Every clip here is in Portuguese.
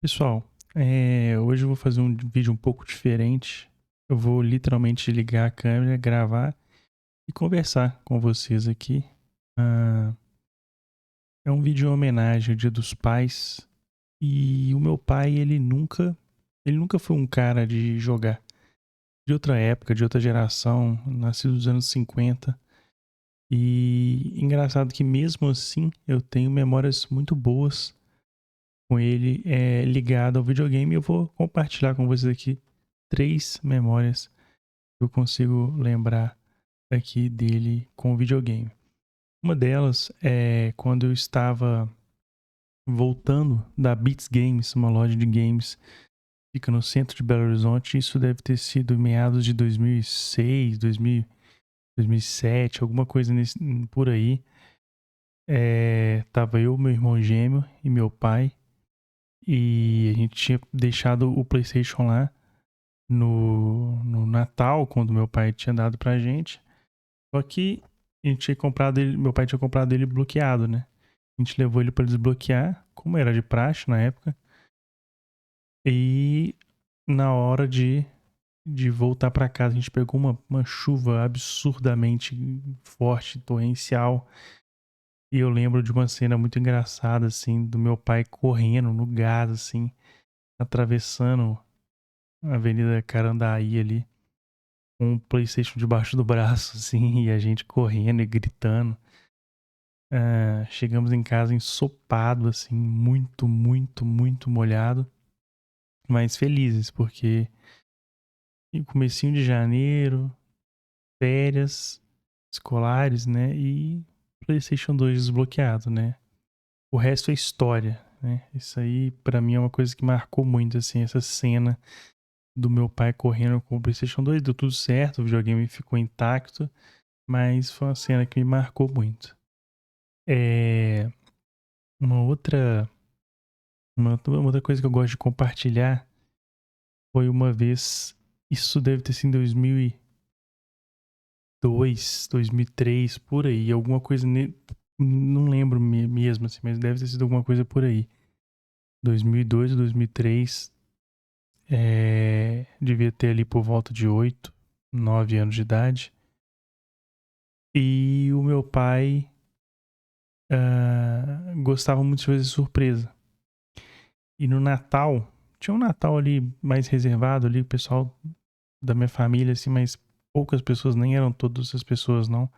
Pessoal, hoje eu vou fazer um vídeo um pouco diferente. Eu vou literalmente ligar a câmera, gravar e conversar com vocês aqui. Ah, é um vídeo em homenagem ao Dia dos Pais. E o meu pai, ele nunca foi um cara de jogar. De outra época, de outra geração, nascido nos anos 50. E engraçado que mesmo assim eu tenho memórias muito boas com ele ligado ao videogame. E eu vou compartilhar com vocês aqui 3 memórias que eu consigo lembrar aqui dele com o videogame. Uma delas é quando eu estava voltando da Beats Games, uma loja de games, fica no centro de Belo Horizonte. Isso deve ter sido meados de 2006, 2007, alguma coisa por aí. Tava eu, meu irmão gêmeo e meu pai. E a gente tinha deixado o PlayStation lá no Natal, quando meu pai tinha dado pra gente. Só que a gente tinha comprado ele, meu pai tinha comprado ele bloqueado, né? A gente levou ele pra desbloquear, como era de praxe na época. E na hora de voltar pra casa, a gente pegou uma chuva absurdamente forte, torrencial. E eu lembro de uma cena muito engraçada, assim, do meu pai correndo no gás, assim, atravessando a Avenida Carandaí ali, com um PlayStation debaixo do braço, assim, e a gente correndo e gritando. Chegamos em casa ensopado, assim, muito, muito, muito molhado, mas felizes, porque em comecinho de janeiro, férias escolares, né, e PlayStation 2 desbloqueado, né. O resto é história, né. Isso aí pra mim é uma coisa que marcou muito, assim, essa cena do meu pai correndo com o PlayStation 2. Deu tudo certo, o videogame ficou intacto, mas foi uma cena que me marcou muito. É, uma outra uma outra coisa que eu gosto de compartilhar foi uma vez, isso deve ter sido em 2002, 2003, por aí, alguma coisa, não lembro mesmo, assim, mas deve ter sido alguma coisa por aí. 2002 ou 2003, devia ter ali por volta de 8, 9 anos de idade. E o meu pai gostava muito de fazer surpresa. E no Natal, tinha um Natal ali mais reservado ali, o pessoal da minha família, assim, mas poucas pessoas, nem eram todas as pessoas, não.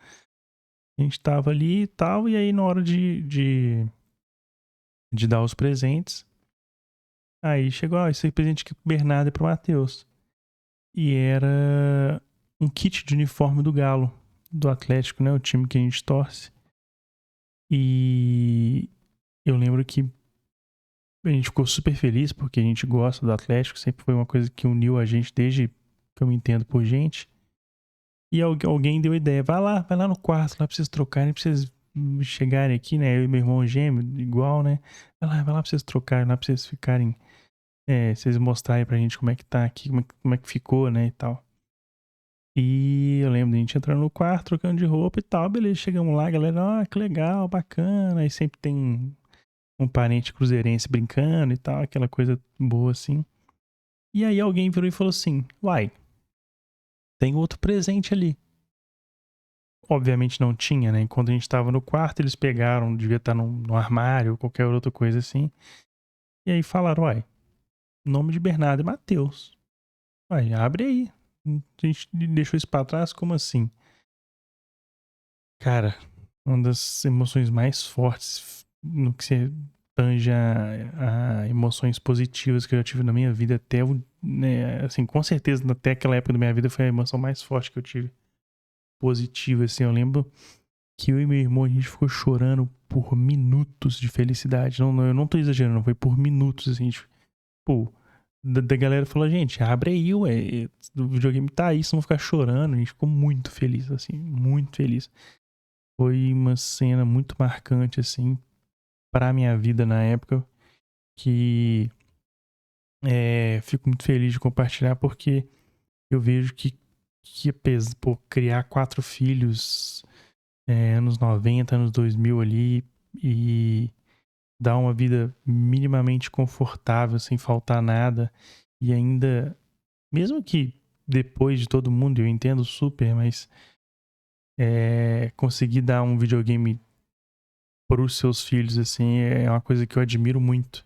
A gente tava ali e tal, e aí na hora de dar os presentes, aí chegou, esse presente aqui pro Bernardo e pro Matheus. E era um kit de uniforme do Galo, do Atlético, né, o time que a gente torce. E eu lembro que a gente ficou super feliz, porque a gente gosta do Atlético, sempre foi uma coisa que uniu a gente desde que eu me entendo por gente. E alguém deu a ideia, vai lá no quarto, lá pra vocês trocarem, pra vocês chegarem aqui, né? Eu e meu irmão gêmeo, igual, né? Vai lá pra vocês trocarem, lá pra vocês ficarem, vocês mostrarem pra gente como é que tá aqui, como é que ficou, né, e tal. E eu lembro de a gente entrando no quarto, trocando de roupa e tal, beleza, chegamos lá, galera, que legal, bacana. Aí sempre tem um parente cruzeirense brincando e tal, aquela coisa boa assim. E aí alguém virou e falou assim, uai, tem outro presente ali. Obviamente não tinha, né? Enquanto a gente tava no quarto, eles pegaram, devia estar no armário ou qualquer outra coisa assim. E aí falaram, uai, nome de Bernardo e Matheus. Uai, abre aí. A gente deixou isso pra trás, como assim? Cara, uma das emoções mais fortes no que se tange a emoções positivas que eu já tive na minha vida até o, né, assim, com certeza até aquela época da minha vida foi a emoção mais forte que eu tive. Positiva, assim, eu lembro que eu e meu irmão, a gente ficou chorando por minutos de felicidade. Não, eu não tô exagerando, foi por minutos, assim, pô, da galera falou, gente, abre aí, ué, o videogame tá aí, vocês vão ficar chorando. A gente ficou muito feliz, assim, muito feliz. Foi uma cena muito marcante, assim, pra minha vida na época, que fico muito feliz de compartilhar, porque eu vejo que pô, criar 4 filhos, anos 90, anos 2000 ali, e dar uma vida minimamente confortável, sem faltar nada, e ainda, mesmo que depois de todo mundo, eu entendo super, mas conseguir dar um videogame pros seus filhos, assim, é uma coisa que eu admiro muito.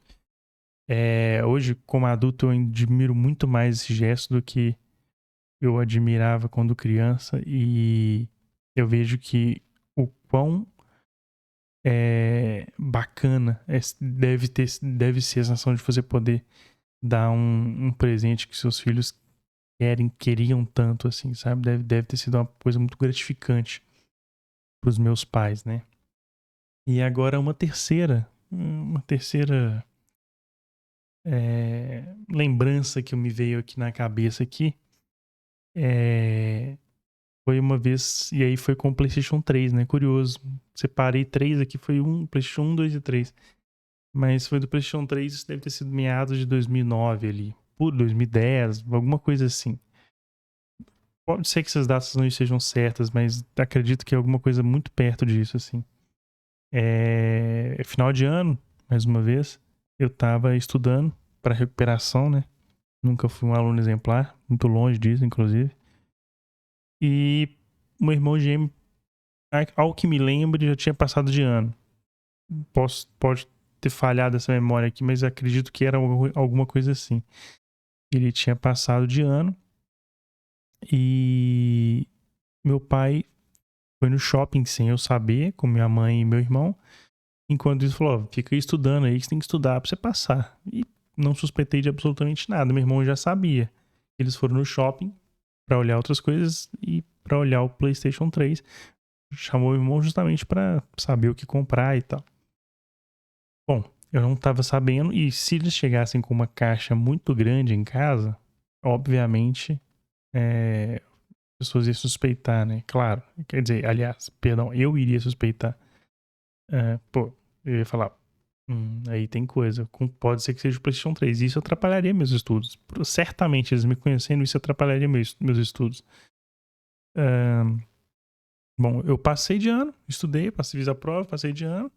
Hoje, como adulto, eu admiro muito mais esse gesto do que eu admirava quando criança, e eu vejo que o quão bacana deve ser a sensação de você poder dar um presente que seus filhos queriam tanto, assim, sabe? Deve ter sido uma coisa muito gratificante pros meus pais, né? E agora uma terceira lembrança que me veio aqui na cabeça aqui foi uma vez, e aí foi com o PlayStation 3, né? Curioso. Separei três aqui, foi PlayStation 1, 2 e 3. Mas foi do PlayStation 3, isso deve ter sido meados de 2009 ali. Por 2010, alguma coisa assim. Pode ser que essas datas não estejam certas, mas acredito que é alguma coisa muito perto disso, assim. Final de ano, mais uma vez, eu tava estudando para recuperação, né? Nunca fui um aluno exemplar, muito longe disso, inclusive. E o meu irmão gêmeo, ao que me lembro, já tinha passado de ano. Pode ter falhado essa memória aqui, mas acredito que era alguma coisa assim. Ele tinha passado de ano e meu pai foi no shopping sem eu saber, com minha mãe e meu irmão. Enquanto isso, falou: fica aí estudando aí, que você tem que estudar pra você passar. E não suspeitei de absolutamente nada. Meu irmão já sabia. Eles foram no shopping pra olhar outras coisas e pra olhar o PlayStation 3. Chamou meu irmão justamente pra saber o que comprar e tal. Bom, eu não tava sabendo, e se eles chegassem com uma caixa muito grande em casa, obviamente, as pessoas iam suspeitar, né? Claro. Quer dizer, aliás, perdão, eu iria suspeitar. Eu ia falar, aí tem coisa. Pode ser que seja o PlayStation 3. Isso atrapalharia meus estudos. Certamente, eles me conhecendo, isso atrapalharia meus estudos. Bom, eu passei de ano, estudei, fiz a prova, passei de ano.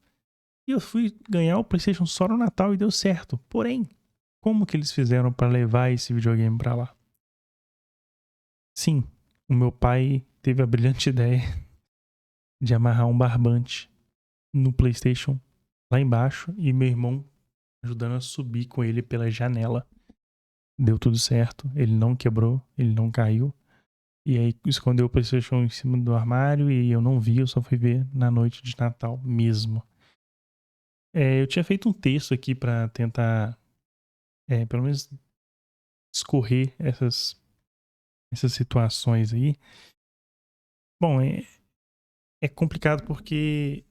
E eu fui ganhar o PlayStation só no Natal e deu certo. Porém, como que eles fizeram para levar esse videogame para lá? Sim, o meu pai teve a brilhante ideia de amarrar um barbante no PlayStation lá embaixo e meu irmão ajudando a subir com ele pela janela. Deu tudo certo, ele não quebrou, ele não caiu. E aí escondeu o PlayStation em cima do armário e eu não vi, eu só fui ver na noite de Natal mesmo. Eu tinha feito um texto aqui para tentar, pelo menos, escorrer essas situações aí. Bom, é complicado porque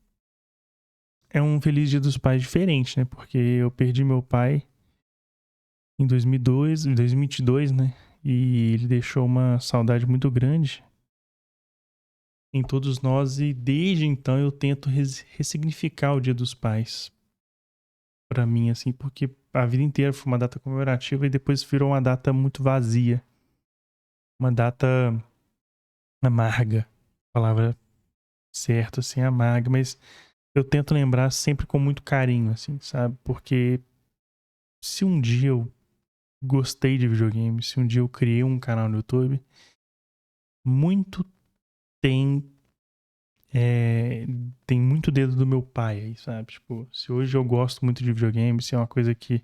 é um Feliz Dia dos Pais diferente, né? Porque eu perdi meu pai em 2022, né? E ele deixou uma saudade muito grande em todos nós, e desde então eu tento ressignificar o Dia dos Pais pra mim, assim, porque a vida inteira foi uma data comemorativa e depois virou uma data muito vazia, uma data amarga, palavra certa, assim, amarga, mas eu tento lembrar sempre com muito carinho, assim, sabe? Porque se um dia eu gostei de videogame, se um dia eu criei um canal no YouTube, muito tem tem muito dedo do meu pai aí, sabe? Tipo, se hoje eu gosto muito de videogame, se é uma coisa que,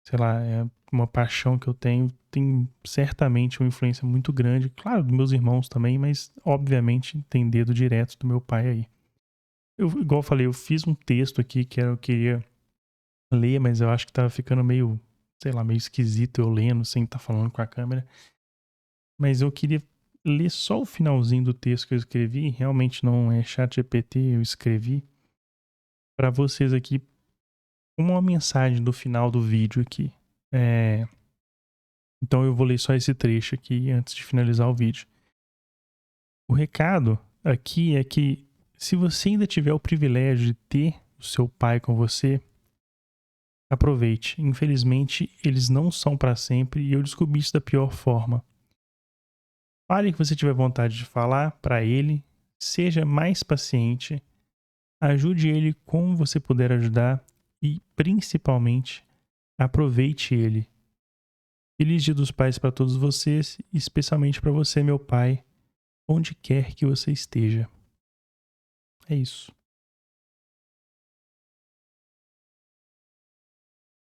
sei lá, é uma paixão que eu tenho, tem certamente uma influência muito grande, claro, dos meus irmãos também, mas obviamente tem dedo direto do meu pai aí. Igual eu falei, eu fiz um texto aqui que eu queria ler, mas eu acho que tava ficando meio, sei lá, meio esquisito eu lendo sem estar falando com a câmera. Mas eu queria ler só o finalzinho do texto que eu escrevi, realmente não é ChatGPT, eu escrevi para vocês aqui uma mensagem do final do vídeo aqui. Então eu vou ler só esse trecho aqui antes de finalizar o vídeo. O recado aqui é que se você ainda tiver o privilégio de ter o seu pai com você, aproveite. Infelizmente, eles não são para sempre e eu descobri isso da pior forma. Fale o que você tiver vontade de falar para ele, seja mais paciente, ajude ele como você puder ajudar e, principalmente, aproveite ele. Feliz Dia dos Pais para todos vocês, e especialmente para você, meu pai, onde quer que você esteja. É isso.